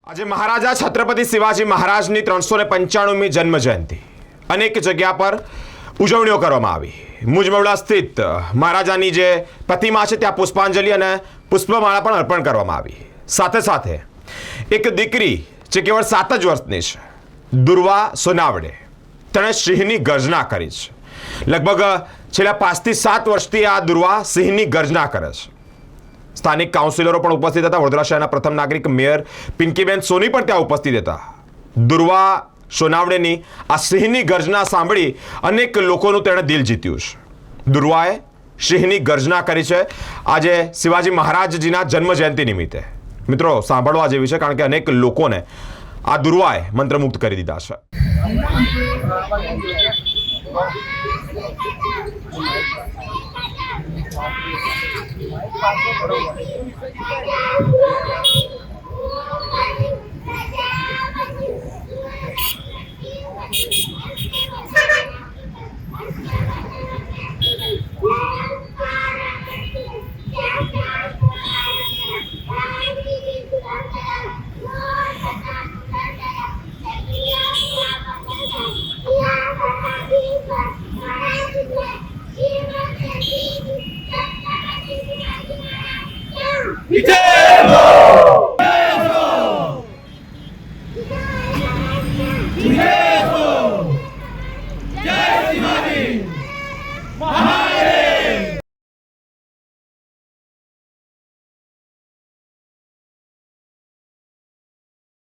આજે મહારાજા છત્રપતિ શિવાજી મહારાજની 395મી જન્મ જયંતિ અનેક જગ્યા પર ઉજવણીઓ કરવામાં આવી। મુજમવડા સ્થિત મહારાજાની જે પ્રતિમા છે ત્યાં પુષ્પાંજલિ અને પુષ્પમાળા પણ અર્પણ કરવામાં આવી। સાથે સાથે એક દીકરી જે કેવળ 7 જ વર્ષની છે, દુર્વા સોનાવડે, તેણે સિંહની ગર્જના કરી છે। લગભગ છેલ્લા 5 થી 7 વર્ષથી આ દુર્વા સિંહની ગર્જના કરે છે। સ્થાનિક કાઉન્સિલરો પણ ઉપસ્થિત હતા। વડોદરા શહેરના પ્રથમ નાગરિક મેયર પિંકીબેન સોની પણ ત્યાં ઉપસ્થિત હતા। દુર્વા સોનાવડેની આ સિંહની ગર્જના સાંભળી અનેક લોકોનું તેણે દિલ જીત્યું છે। દુર્વાએ સિંહની ગર્જના કરી છે આજે શિવાજી મહારાજજીના જન્મ જયંતિ નિમિત્તે। મિત્રો, સાંભળવા જેવી છે, કારણ કે અનેક લોકોને આ દુર્વાએ મંત્રમુગ્ધ કરી દીધા છે।